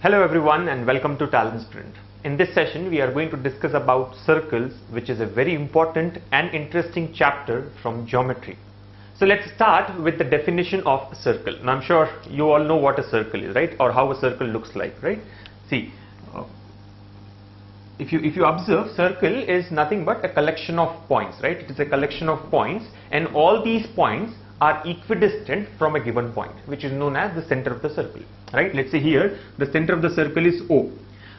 Hello everyone and welcome to TalentSprint. In this session we are going to discuss about circles, which is a very important and interesting chapter from geometry. So let's start with the definition of a circle. Now I'm sure you all know what a circle is, right? Or how a circle looks like, right? See, if you observe, circle is nothing but a collection of points, right? It is a collection of points and all these points are equidistant from a given point, which is known as the center of the circle, right? Let's say here the center of the circle is O.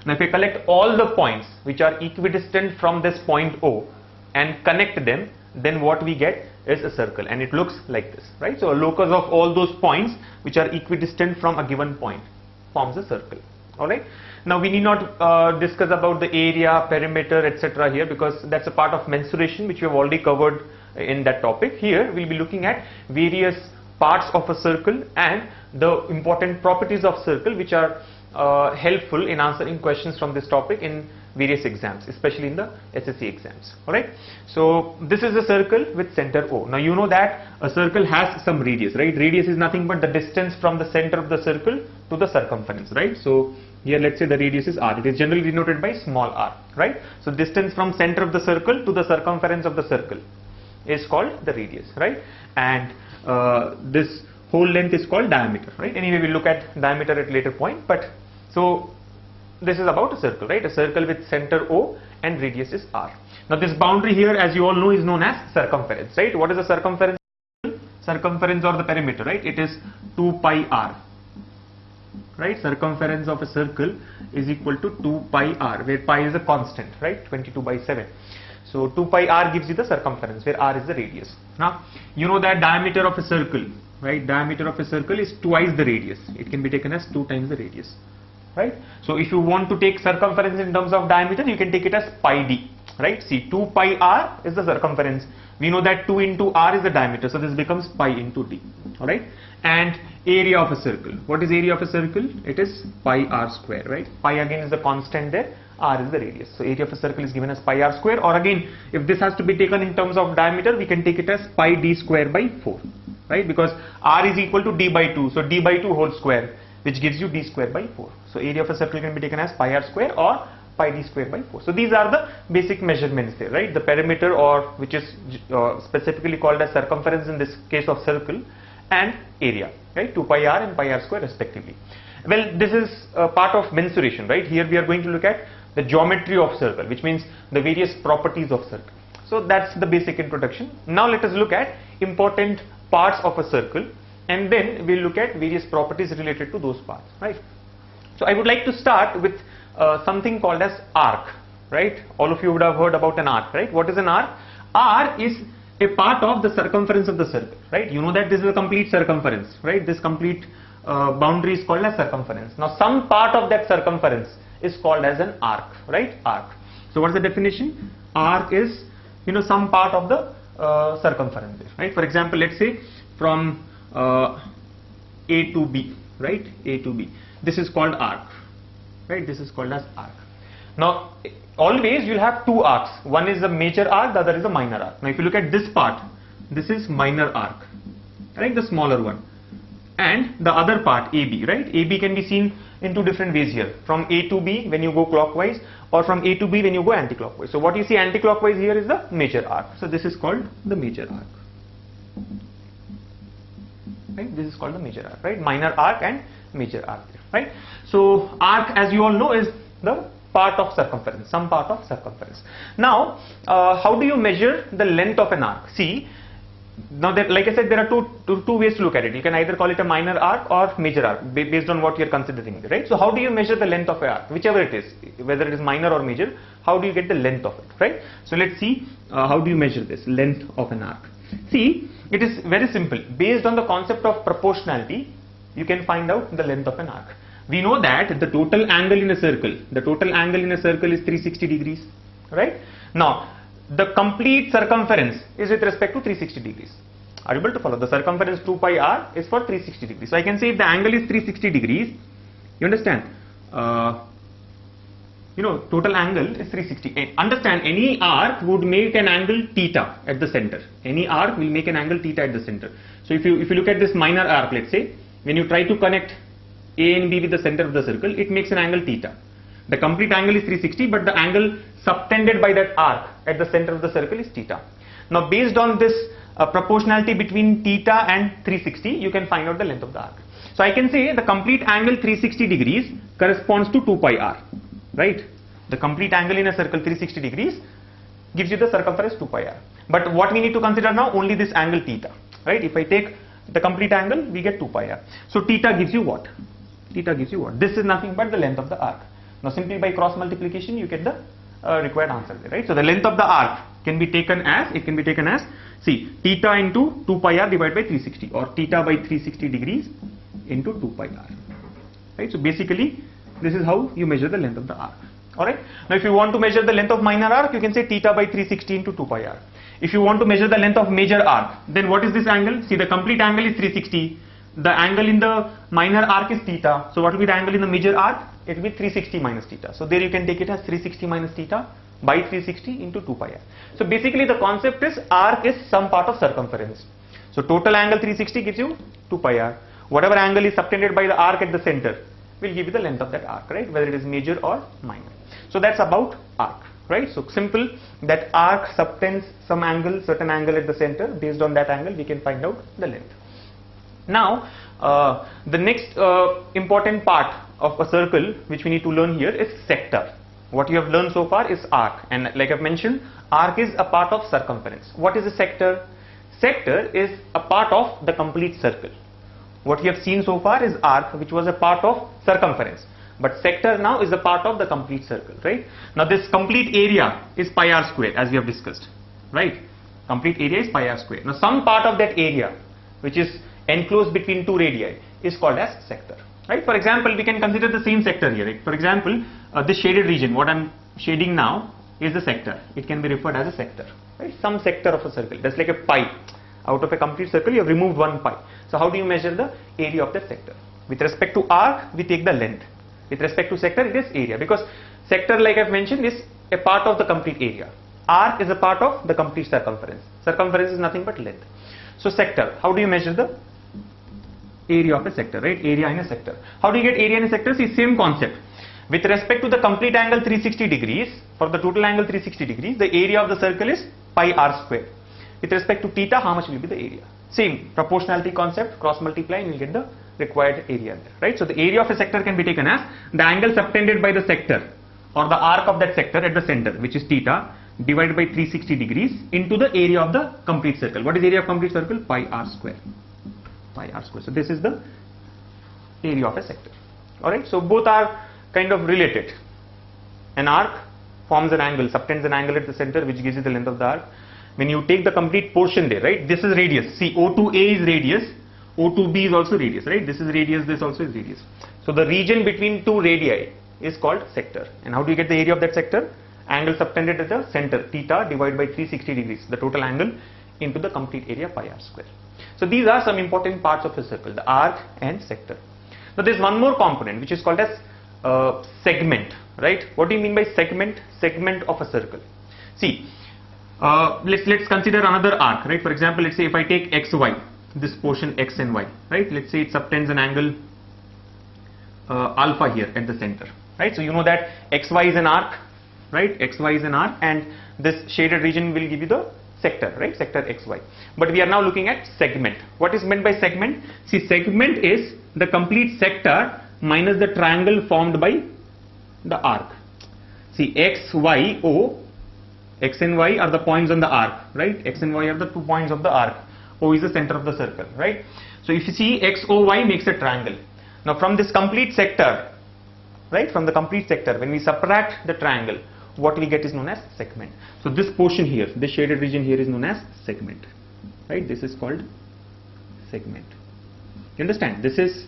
Now if I collect all the points which are equidistant from this point O and connect them, then what we get is a circle, and it looks like this, right? So a locus of all those points which are equidistant from a given point forms a circle. Alright, now we need not discuss about the area, perimeter, etc. here, because that's a part of mensuration which we have already covered in that topic. Here we'll be looking at various parts of a circle and the important properties of circle which are helpful in answering questions from this topic in various exams, especially in the SSC exams. Alright, so this is a circle with center O. Now you know that a circle has some radius, right? Radius is nothing but the distance from the center of the circle to the circumference, right? So here let's say the radius is r. It is generally denoted by small r, right? So distance from center of the circle to the circumference of the circle is called the radius, right? And this whole length is called diameter, right? Anyway, we'll look at diameter at later point. But so this is about a circle, right? A circle with center O and radius is r. Now this boundary here, as you all know, is known as circumference, right? What is the circumference? Circumference or the perimeter, right? It is 2 pi r, right? Circumference of a circle is equal to 2 pi r, where pi is a constant, right? 22/7. So 2 pi r gives you the circumference, where r is the radius. Now you know that diameter of a circle, right? Diameter of a circle is twice the radius. It can be taken as 2 times the radius, right? So if you want to take circumference in terms of diameter, you can take it as pi d, right? See, 2 pi r is the circumference. We know that 2 into r is the diameter, so this becomes pi into d. All right, and area of a circle. What is area of a circle? It is pi r square, right? Pi again is the constant there, r is the radius. So area of a circle is given as pi r square, or again, if this has to be taken in terms of diameter, we can take it as pi d square by 4, right? Because r is equal to d by 2, so d by 2 whole square, which gives you d square by 4. So area of a circle can be taken as pi r square or pi d square by 4. So these are the basic measurements there, right? The perimeter, or which is specifically called as circumference in this case of circle, and area, right? 2 pi r and pi r square respectively. Well, this is a part of mensuration, right? Here we are going to look at the geometry of circle, which means the various properties of circle. So that's the basic introduction. Now let us look at important parts of a circle, and then we'll look at various properties related to those parts, right? So I would like to start with something called as arc, right? All of you would have heard about an arc, right? What is an arc? Arc is a part of the circumference of the circle, right? You know that this is a complete circumference, right? This complete boundary is called as circumference. Now some part of that circumference is called as an arc, right? Arc. So what is the definition? Arc is, you know, some part of the circumference, right? For example, let's say from A to B, right? A to B. This is called arc, right? This is called as arc. Now always you'll have two arcs. One is a major arc, the other is a minor arc. Now if you look at this part, this is minor arc, right? The smaller one. And the other part, AB, right? AB can be seen in two different ways here. From A to B when you go clockwise, or from A to B when you go anti-clockwise. So what you see anti-clockwise here is the major arc. So this is called the major arc. Right? This is called the major arc, right? Minor arc and major arc, right? So arc, as you all know, is the part of circumference, some part of circumference. Now how do you measure the length of an arc? See, now that, like I said, there are two ways to look at it. You can either call it a minor arc or major arc based on what you are considering, right? So how do you measure the length of an arc? Whichever it is, whether it is minor or major, how do you get the length of it, right? So let's see how do you measure this length of an arc. See, it is very simple. Based on the concept of proportionality, you can find out the length of an arc. We know that the total angle in a circle, is 360 degrees, right? Now the complete circumference is with respect to 360 degrees. Are you able to follow? The circumference 2 pi r is for 360 degrees. So I can say if the angle is 360 degrees, you understand, you know, total angle is 360. Understand, any arc would make an angle theta at the center. Any arc will make an angle theta at the center. So if you look at this minor arc, let's say, when you try to connect A and B with the center of the circle, it makes an angle theta. The complete angle is 360, but the angle subtended by that arc at the center of the circle is theta. Now based on this proportionality between theta and 360, you can find out the length of the arc. So I can say the complete angle 360 degrees corresponds to 2 pi r, right? The complete angle in a circle 360 degrees gives you the circumference 2 pi r. But what we need to consider now, only this angle theta, right? If I take the complete angle, we get 2 pi r. So theta gives you what? Theta gives you what? This is nothing but the length of the arc. Now simply by cross multiplication, you get the required answer, right? So the length of the arc can be taken as, see, theta into 2 pi r divided by 360, or theta by 360 degrees into 2 pi r, right? So basically, this is how you measure the length of the arc. Alright. Now if you want to measure the length of minor arc, you can say theta by 360 into 2 pi r. If you want to measure the length of major arc, then what is this angle? See, the complete angle is 360. The angle in the minor arc is theta. So what will be the angle in the major arc? It will be 360 minus theta. So there you can take it as 360 minus theta by 360 into 2 pi r. So basically the concept is arc is some part of circumference. So total angle 360 gives you 2 pi r. Whatever angle is subtended by the arc at the center will give you the length of that arc, right? Whether it is major or minor. So that's about arc, right? So simple, that arc subtends some angle, certain angle at the center. Based on that angle, we can find out the length. Now, the next important part of a circle which we need to learn here is sector. What you have learned so far is arc, and like I've mentioned, arc is a part of circumference. What is a sector? Sector is a part of the complete circle. What you have seen so far is arc, which was a part of circumference. But sector now is a part of the complete circle, right? Now this complete area is pi r square, as we have discussed, right? Complete area is pi r square. Now some part of that area which is enclosed between two radii is called as sector, right? For example, we can consider the same sector here, right? For example, this shaded region, what I'm shading now is the sector. It can be referred as a sector, right? Some sector of a circle. That's like a pi. Out of a complete circle, you have removed one pi. So how do you measure the area of that sector? With respect to arc, we take the length. With respect to sector, it is area, because sector, like I've mentioned, is a part of the complete area. Arc is a part of the complete circumference. Circumference is nothing but length. So sector, how do you measure the area of a sector, right? Area in a sector. How do you get area in a sector? See, same concept. With respect to the complete angle 360 degrees, for the total angle 360 degrees, the area of the circle is pi r square. With respect to theta, how much will be the area? Same proportionality concept, cross multiply and you will get the required area there, right? So the area of a sector can be taken as the angle subtended by the sector or the arc of that sector at the center, which is theta, divided by 360 degrees into the area of the complete circle. What is area of complete circle? Pi r square. Pi r square. So this is the area of a sector. Alright, so both are kind of related. An arc forms an angle, subtends an angle at the center, which gives you the length of the arc. When you take the complete portion there, right? This is radius. See, O2A is radius, O2B is also radius, right? This is radius, this also is radius. So the region between two radii is called sector. And how do you get the area of that sector? Angle subtended at the center, theta, divided by 360 degrees, the total angle, into the complete area pi r square. So these are some important parts of a circle, the arc and sector. Now there is one more component which is called as segment, right? What do you mean by segment? Segment of a circle. See, let's consider another arc, right? For example, let's say if I take xy, this portion x and y, right? Let's say it subtends an angle alpha here at the center, right? So you know that xy is an arc, right? Xy is an arc, and this shaded region will give you the sector, right? Sector xy. But we are now looking at segment. What is meant by segment? See, segment is the complete sector minus the triangle formed by the arc. See, x, y, o, x and y are the points on the arc, right? X and y are the 2 points of the arc. O is the center of the circle, right? So if you see x, o, y makes a triangle. Now from this complete sector, right? From the complete sector, when we subtract the triangle, what we get is known as segment. So this portion here, this shaded region here is known as segment, right? This is called segment. You understand? This is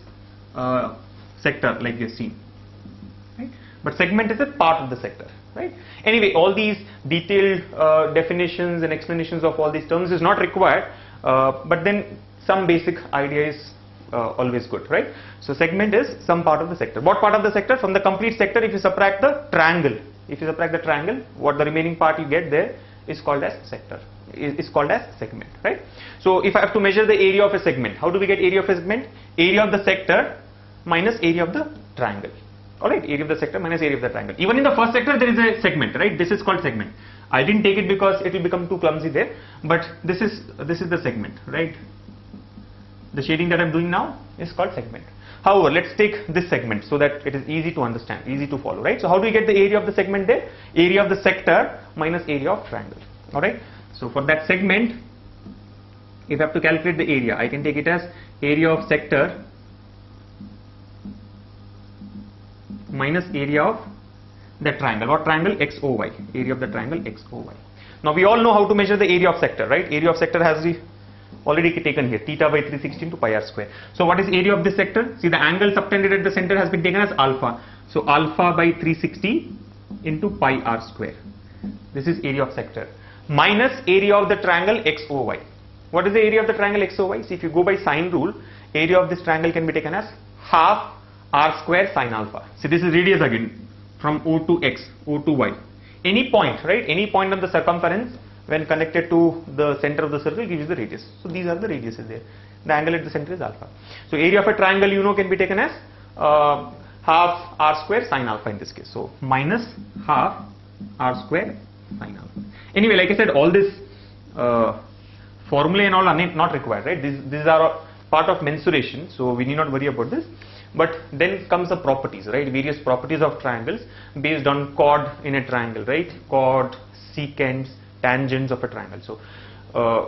sector like we have seen, right? But segment is a part of the sector, right? Anyway, all these detailed definitions and explanations of all these terms is not required, but then some basic idea is always good, right? So segment is some part of the sector. What part of the sector? From the complete sector, if you subtract the triangle, what the remaining part you get there is called as sector, is called as segment, right? So if I have to measure the area of a segment, how do we get area of a segment? Area of the sector minus area of the triangle. Alright, area of the sector minus area of the triangle. Even in the first sector there is a segment, right? This is called segment. I didn't take it because it will become too clumsy there, but this is the segment, right? The shading that I'm doing now is called segment. However, let's take this segment so that it is easy to understand, easy to follow, right? So how do we get the area of the segment there? Area of the sector minus area of triangle. Alright, so for that segment, if I have to calculate the area, I can take it as area of sector minus area of the triangle. What triangle? XOY. Area of the triangle XOY. Now we all know how to measure the area of sector, right? Area of sector has the already taken here, theta by 360 into pi r square. So what is area of this sector? See, the angle subtended at the center has been taken as alpha. So alpha by 360 into pi r square. This is area of sector. Minus area of the triangle XOY. What is the area of the triangle XOY? See, if you go by sine rule, area of this triangle can be taken as half r square sine alpha. See, this is radius again, from O to X, O to Y. Any point, right? Any point on the circumference when connected to the center of the circle gives you the radius. So these are the radiuses there. The angle at the center is alpha. So area of a triangle, you know, can be taken as half r square sine alpha in this case. So minus half r square sine alpha. Anyway, like I said, all this formulae and all are not required, right? These are part of mensuration, so we need not worry about this. But then comes the properties, right? Various properties of triangles based on chord in a triangle, right? Chord, secants, tangents of a triangle. So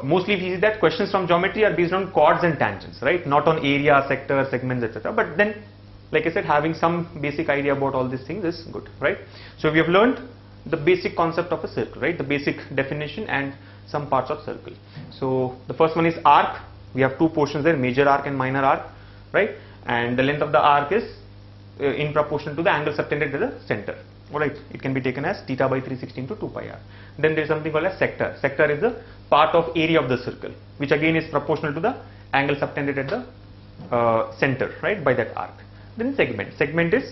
mostly if you see that questions from geometry are based on chords and tangents, right? Not on area, sector, segments, etc. But then, like I said, having some basic idea about all these things is good, right? So we have learned the basic concept of a circle, right? The basic definition and some parts of circle. So the first one is arc. We have two portions there, major arc and minor arc, right? And the length of the arc is in proportion to the angle subtended at the center. Alright, it can be taken as theta by 360 into 2 pi r. Then there is something called as sector. Sector is the part of area of the circle, which again is proportional to the angle subtended at the center, right, by that arc. Then segment. Segment is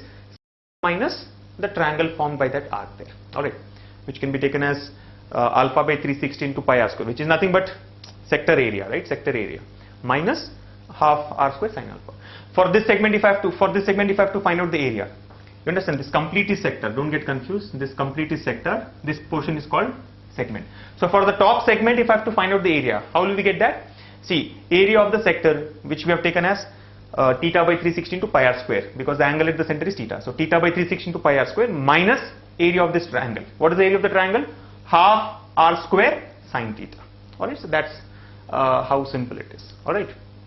minus the triangle formed by that arc there. Alright, which can be taken as alpha by 360 into pi r square, which is nothing but sector area, right? Sector area minus half r square sine alpha. For this segment, if I have to find out the area, you understand, this complete is sector. Don't get confused. This complete is sector. This portion is called segment. So for the top segment, if I have to find out the area, how will we get that? See, area of the sector, which we have taken as theta by 360 into pi r square, because the angle at the center is theta. So theta by 360 into pi r square minus area of this triangle. What is the area of the triangle? Half r square sine theta. Alright, so that's how simple it is. Alright.